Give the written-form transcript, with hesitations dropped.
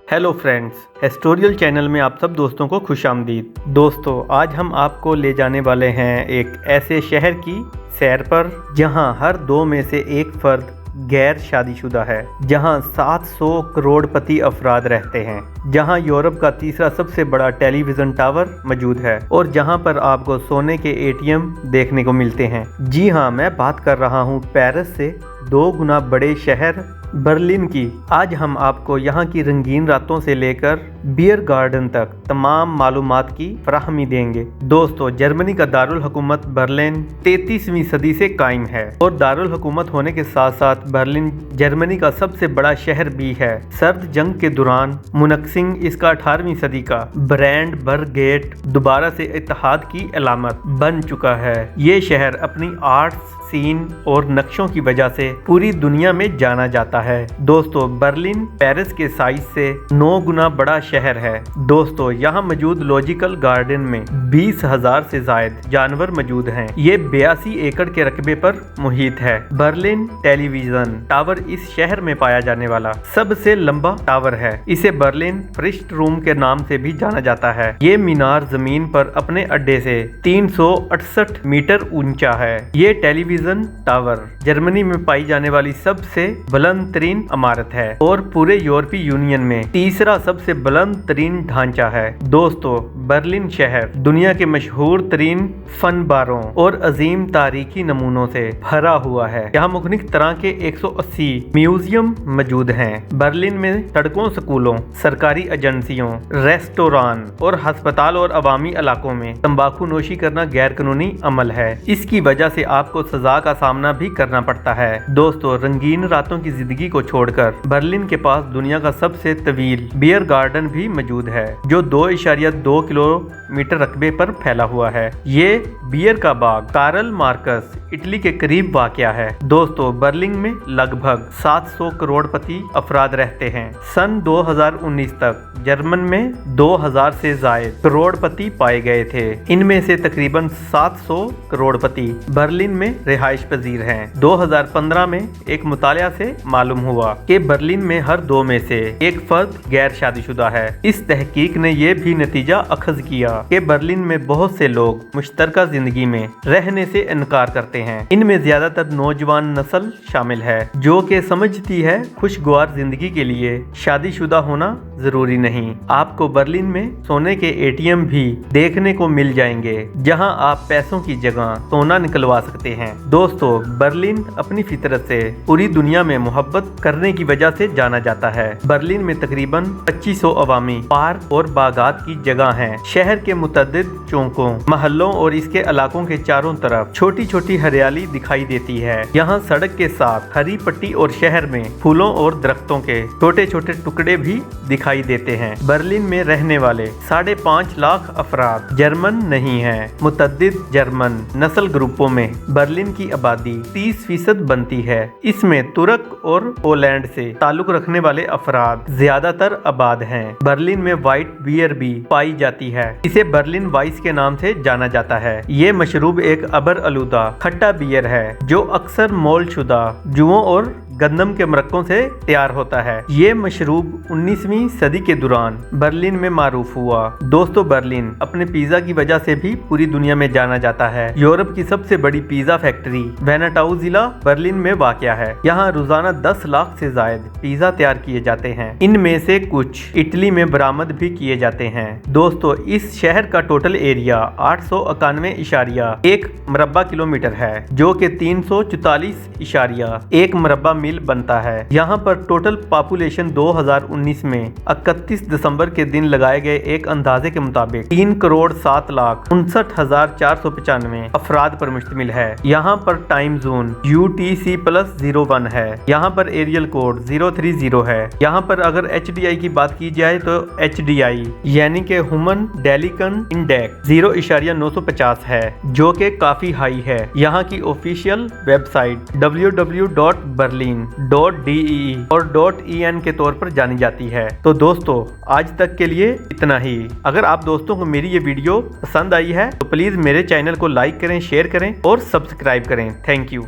Hello friends, हिस्टोरियल channel में आप सब दोस्तों को खुश आमदीद। दोस्तों, आज हम आपको ले जाने वाले हैं एक ऐसे शहर की सैर पर जहां हर 2 में से एक फर्द गैर शादीशुदा है, जहां 700 करोड़पति अफराद रहते हैं, जहां यूरोप का तीसरा सबसे बड़ा टेलीविज़न टावर मौजूद है और जहां पर आपको सोने के एटीएम देखने को मिलते हैं। जी हां, मैं बात कर रहा हूं पेरिस से 2 गुना बड़े शहर बर्लिन की। आज हम आपको यहाँ की रंगीन रातों से लेकर बियर गार्डन तक तमाम मालूमात की फराहमी देंगे। दोस्तों, जर्मनी का दारुल हुकूमत बर्लिन 33वीं सदी से कायम है और दारुल हुकूमत होने के साथ साथ बर्लिन जर्मनी का सबसे बड़ा शहर भी है। सर्द जंग के दौरान मुनक्सिंग इसका 18वीं सदी का ब्रांडबर्ग गेट दोबारा से इत्तेहाद की अलामत बन चुका है। ये शहर अपनी आर्ट्स सीन और नक्शों की वजह से पूरी दुनिया में जाना जाता है। दोस्तों, बर्लिन पेरिस के साइज से 9 गुना बड़ा शहर है। दोस्तों, यहाँ मौजूद लॉजिकल गार्डन में 20,000 से जायद जानवर मौजूद हैं। ये 82 एकड़ के रकबे पर मुहित है। बर्लिन टेलीविजन टावर इस शहर में पाया जाने वाला सबसे लंबा टावर है। इसे बर्लिन फ्रिस्ट रूम के नाम से भी जाना जाता है। ये मीनार जमीन पर अपने अड्डे से 368 मीटर ऊंचा है। ये टेलीविजन टावर जर्मनी में पाई जाने वाली सबसे बुलंद तरीन इमारत है और पूरे यूरोपीय यूनियन में तीसरा सबसे बुलंद तरीन ढांचा है। दोस्तों, बर्लिन शहर दुनिया के मशहूर तरीन फन बारों और अजीम तारीखी नमूनों से भरा हुआ है। यहाँ मुख्तलिफ तरह के 180 म्यूजियम मौजूद हैं। बर्लिन में सड़कों, स्कूलों, सरकारी एजेंसियों, रेस्टोरां और अस्पताल और अवामी इलाकों में तंबाकू नोशी करना गैर कानूनी अमल है। इसकी वजह से आपको सजा का सामना भी करना पड़ता है। दोस्तों, रंगीन रातों की जिंदगी को छोड़कर बर्लिन के पास दुनिया का सबसे तवील बियर गार्डन भी मौजूद है, जो 2.2 किलोमीटर रकबे पर फैला हुआ है। ये बियर का बाग कार्ल मार्कस इटली के करीब वाक़या है। दोस्तों, बर्लिन में लगभग 700 करोड़पति अफराद रहते हैं। सन 2019 तक जर्मन में 2000 से जायद करोड़पति पाए गए थे। इनमें से तकरीबन 700 करोड़पति बर्लिन में रिहाइश पजीर हैं। 2015 में एक मुतालिया से मालूम हुआ कि बर्लिन में हर 2 में से एक फर्द गैर शादीशुदा है। इस तहकीक ने यह भी नतीजा अखज़ किया कि बर्लिन में बहुत से लोग मुश्तरका जिंदगी में रहने से इनकार करते हैं। इनमें ज्यादातर नौजवान नस्ल शामिल है, जो कि समझती है खुशगवार जिंदगी के लिए शादीशुदा होना जरूरी नहीं। आपको बर्लिन में सोने के एटीएम भी देखने को मिल जाएंगे, जहां आप पैसों की जगह सोना निकलवा सकते हैं। दोस्तों, बर्लिन अपनी फितरत से पूरी दुनिया में मोहब्बत करने की वजह से जाना जाता है। बर्लिन में तकरीबन 2500 अवामी पार्क और बागात की जगह हैं। शहर के मुतअद्दिद चौकों, महल्लों और इसके इलाकों के चारों तरफ छोटी छोटी हरियाली दिखाई देती है। यहाँ सड़क के साथ हरी पट्टी और शहर में फूलों और दरख्तों के छोटे छोटे टुकड़े भी दिखाई देते हैं। बर्लिन में रहने वाले 5.5 लाख अफराद जर्मन नहीं हैं। मुतअद्दिद जर्मन नस्ल ग्रुपों में बर्लिन की आबादी 30% बनती है। इसमें तुर्क और पोलैंड से ताल्लुक रखने वाले अफराद ज्यादातर आबाद हैं। बर्लिन में व्हाइट बियर भी पाई जाती है। इसे बर्लिन वाइस के नाम से जाना जाता है। ये मशरूब एक अबर आलूदा खट्टा बियर है, जो अक्सर मोल्ड शुदा जुओं और गंदम के मरक्कों से तैयार होता है। ये मशरूब 19वीं सदी के दौरान बर्लिन में मारूफ हुआ। दोस्तों, बर्लिन अपने पिज्जा की वजह से भी पूरी दुनिया में जाना जाता है। यूरोप की सबसे बड़ी पिज्जा फैक्ट्री वेनाटाउ जिला बर्लिन में वाक़या है। यहाँ रोजाना 10 लाख से जायद पिज्जा तैयार किए जाते हैं। इनमें से कुछ इटली में बरामद भी किए जाते हैं। दोस्तों, इस शहर का टोटल एरिया 891.1 मरबा किलोमीटर है, जो कि 344.1 मरबा मील बनता है। यहाँ पर टोटल पॉपुलेशन 2019 में 31 दिसंबर के दिन लगाए गए एक अंदाजे के मुताबिक 3,07,59,495 अफराद पर मुश्तमिल है। यहाँ पर टाइम जोन UTC+01 है। यहाँ पर एरियल कोड 030 है। यहाँ पर अगर HDI की बात की जाए तो HDI यानी कि ह्यूमन डेलिकन इंडेक्स 0.950 है, जो कि काफी हाई है। यहाँ की ऑफिशियल वेबसाइट www.berlin.de और .en के तौर पर जानी जाती है। तो दोस्तों, आज तक के लिए इतना ही। अगर आप दोस्तों को मेरी ये वीडियो पसंद आई है तो प्लीज मेरे चैनल को लाइक करें, शेयर करें और सब्सक्राइब करें। Thank you.